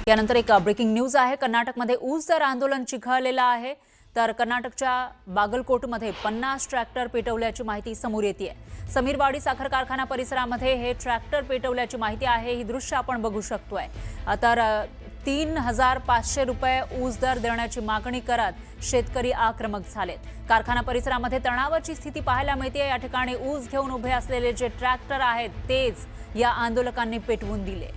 यानंतर एक breaking news आहे। कर्नाटकमध्ये ऊस दर आंदोलन चिघळलेलं आहे। तर कर्नाटकच्या बागलकोटमध्ये 50 ट्रॅक्टर पेटवल्याची माहिती समोर येते। समीरवाडी साखर कारखाना परिसरामध्ये हे ट्रॅक्टर पेटवल्याची माहिती आहे। ही दृश्य आपण बघू शकतोय। तर 3500 रुपये ऊस दर देण्याची मागणी करत शेतकरी आक्रमक झालेत। कारखाना परिसरामध्ये तणावाची स्थिती पाहायला मिळते। या ठिकाणी ऊस घेऊन उभे असलेले जे ट्रॅक्टर आहेत तेच या आंदोलकांनी पेटवून दिले।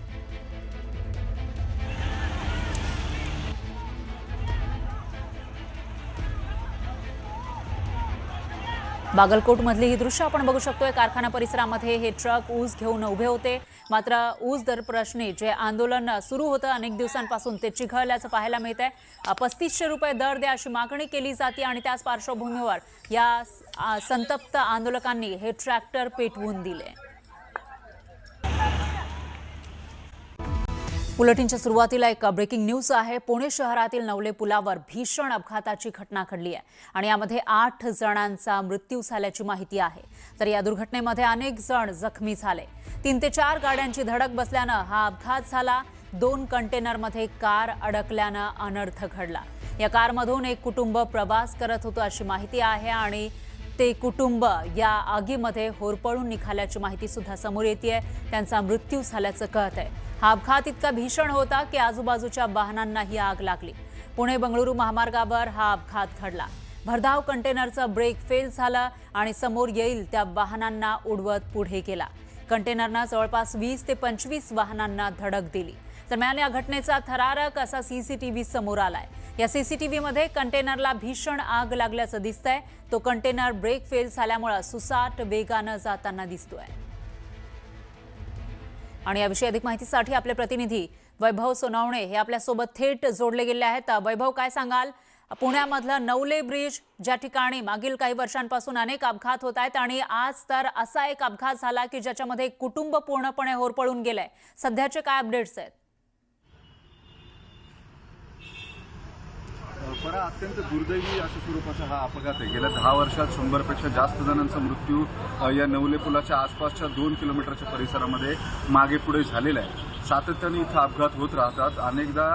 बागलकोटमधली ही दृश्य आपण बघू शकतोय। कारखाना परिसरामध्ये हे ट्रक ऊस घेऊन उभे होते। मात्र ऊस दर प्रश्नी जे आंदोलन सुरू होतं अनेक दिवसांपासून ते चिघळल्याचं पाहायला मिळतंय। 3500 रुपये दर द्या अशी मागणी केली जाते आणि त्याच पार्श्वभूमीवर या संतप्त आंदोलकांनी हे ट्रॅक्टर पेटवून दिले। बुलेटिनच्या सुरुवातीला एक ब्रेकिंग न्यूज आहे। पुणे शहरातील नवले पुलावर भीषण अपघाताची घटना घडली आहे आणि यामध्ये 8 जणांचा मृत्यू झाल्याची माहिती आहे। तर या दुर्घटनेमध्ये अनेक जण जखमी झाले। 3 ते 4 गाड्यांची धडक बसल्यानं हा अपघात झाला। 2 कंटेनरमध्ये कार अडकल्यानं अनर्थ घडला। या कारमधून एक कुटुंब प्रवास करत होतं अशी माहिती आहे आणि ते कुटुंब या आगीमध्ये होरपळून निघाल्याची माहिती सुद्धा समोर येते। त्यांचा मृत्यू झाल्याचं कळतंय। हा अपघात इतका भीषण होता की आजूबाजूच्या वाहनांनाही आग लागली। पुणे बंगळुरू महामार्गावर हा अपघात घडला। भरधाव कंटेनरचा ब्रेक फेल झाला आणि समोर येईल त्या वाहनांना उडवत पुढे गेला। कंटेनरनं जवळपास 20 ते 25 वाहनांना धडक दिली। दरम्यान या घटनेचा थरारक असा सीसीटीव्ही समोर आलाय। या सीसीटीव्हीमध्ये कंटेनरला भीषण आग लागल्याचं दिसतंय। तो कंटेनर ब्रेक फेल झाल्यामुळे सुसाट वेगानं जाताना दिसतोय। आणि याविषयी अधिक माहितीसाठी आपले प्रतिनिधी वैभव सोनवणे हे आपल्या सोबत थेट जोडले गेले आहेत। वैभव, काय सांगाल? पुण्यामधलं नवले ब्रिज ज्या ठिकाणी मागील काही वर्षांपासून अनेक अपघात होत आहेत आणि आज तर असा एक अपघात झाला की ज्याच्यामध्ये कुटुंब पूर्णपणे होरपळून गेलंय। सध्याचे काय अपडेट्स आहेत? बरा अत्यंत दुर्दैवी अशा स्वरूपाचा हा अपघात आहे। गेल्या 10 वर्षात 100 पेक्षा जास्त जणांचा मृत्यू या नवले पुलाच्या आसपासच्या 2 किलोमीटरच्या परिसरामध्ये मागे पुढे झालेला आहे। सातत्याने इथं अपघात होत राहतात। अनेकदा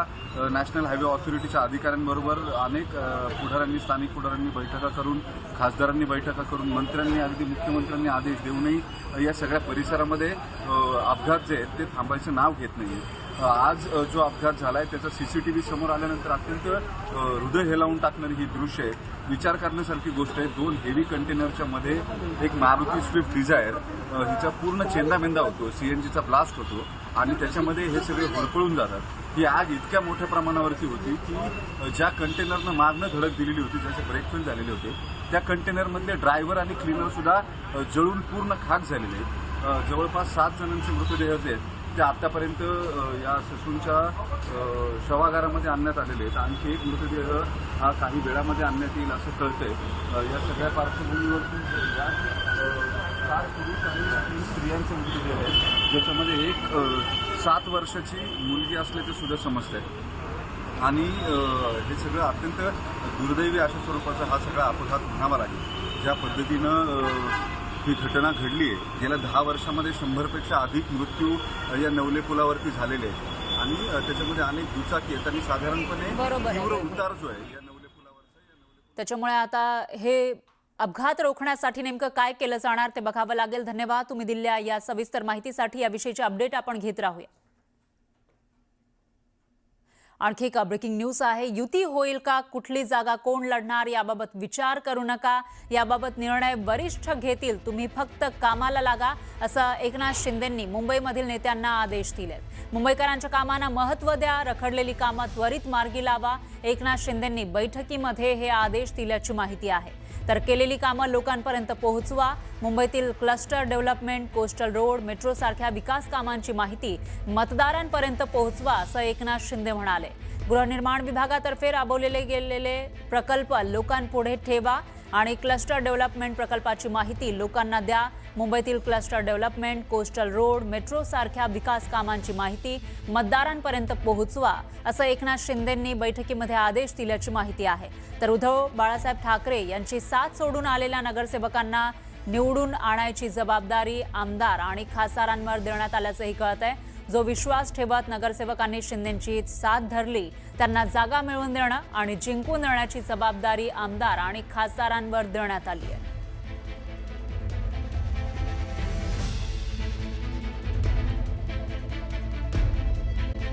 नॅशनल हायवे ऑथॉरिटीच्या अधिकाऱ्यांबरोबर अनेक पुढाऱ्यांनी, स्थानिक पुढाऱ्यांनी बैठका करून, खासदारांनी बैठका करून, मंत्र्यांनी, अगदी मुख्यमंत्र्यांनी आदेश देऊनही या सगळ्या परिसरामध्ये अपघात जे आहेत ते थांबायचं नाव घेत नाही। आज जो अपघात झालाय त्याचा सीसीटीव्ही समोर आल्यानंतर अत्यंत हृदय हेलावून टाकणारी ही दृश्य आहे। विचार करण्यासारखी गोष्ट आहे। 2 हेवी कंटेनरच्या मध्ये एक मारुती स्विफ्ट डिझायर हिचा पूर्ण चेंदामेंदा होतो, सीएनजीचा ब्लास्ट होतो आणि त्याच्यामध्ये हे सगळे होरपळून जातात। ही आग इतक्या मोठ्या प्रमाणावरती होती की ज्या कंटेनरनं मागणं धडक दिलेली होती, ज्याचे ब्रेक फेल झालेले होते, त्या कंटेनरमधले ड्रायव्हर आणि क्लीनर सुद्धा जळून पूर्ण खाक झालेले आहेत। जवळपास 7 जणांचे मृतदेह जे आहेत ते आतापर्यंत या ससूनच्या शवागारामध्ये आणण्यात आलेले आहेत। आणखी एक मृतदेह हा काही वेळामध्ये आणण्यात येईल असं कळतंय। या सगळ्या पार्श्वभूमीवरती 4 पुरुष आणि 3 स्त्रियांचे मृतदेह आहेत, ज्याच्यामध्ये एक 7 वर्षाची मुलगी असल्याचे सुद्धा समजतंय। आणि हे सगळं अत्यंत दुर्दैवी अशा स्वरूपाचा हा सगळा अपघात म्हणावा लागेल। ज्या पद्धतीनं ही घटना घडली आहे, गेल्या 10 वर्षामध्ये 100 पेक्षा अधिक मृत्यू या नवले पुलावरती झालेले आहेत आणि त्याच्यामध्ये अनेक दुचाकी आहेत आणि साधारणपणे तीव्र उतार जो आहे या नवले पुलावरचा, त्याच्यामुळे आता हे अपघात रोखण्यासाठी नेमकं काय केलं जाणार ते बघावं लागेल। धन्यवाद तुम्ही दिलेल्या या सविस्तर माहितीसाठी। याविषयीचे अपडेट आपण घेत राहूया। आणखी एक ब्रेकिंग न्यूज आहे। युती होईल का, कुठली जागा कोण लढणार याबाबत विचार करू नका, याबाबत निर्णय वरिष्ठ घेतील, तुम्ही फक्त कामाला लागा, असं एकनाथ शिंदेंनी मुंबईमधील नेत्यांना आदेश दिलेत। मुंबईकरांच्या कामांना महत्त्व द्या, रखडलेली कामं त्वरित मार्गी लावा, एकनाथ शिंदेंनी बैठकीमध्ये हे आदेश दिल्याची माहिती आहे। तर केलेली कामं लोकांपर्यंत पोहोचवा, मुंबईतील cluster development, coastal road, metro सारख्या विकास कामांची माहिती मतदारांपर्यंत पोहोचवा, असं एकनाथ शिंदे म्हणाले। गृहनिर्माण विभागातर्फे राबवलेले गेलेले प्रकल्प लोकांपुढे ठेवा आणि क्लस्टर डेव्हलपमेंट प्रकल्पाची माहिती लोकांना द्या। मुंबईतील cluster development, coastal road, metro सारख्या विकास कामांची माहिती मतदारांपर्यंत पोहोचवा, असं एकनाथ शिंदेंनी बैठकीमध्ये आदेश दिल्याची माहिती आहे। तर उद्धव बाळासाहेब ठाकरे यांची साथ सोडून आलेल्या नगरसेवकांना निवडून आणायची जबाबदारी आमदार आणि खासदारांवर देण्यात आल्याचंही कळतंय। जो विश्वास ठेवत नगरसेवकांनी शिंदेंची साथ धरली त्यांना जागा मिळवून देणं आणि जिंकून देण्याची जबाबदारी आमदार आणि खासदारांवर देण्यात आली आहे.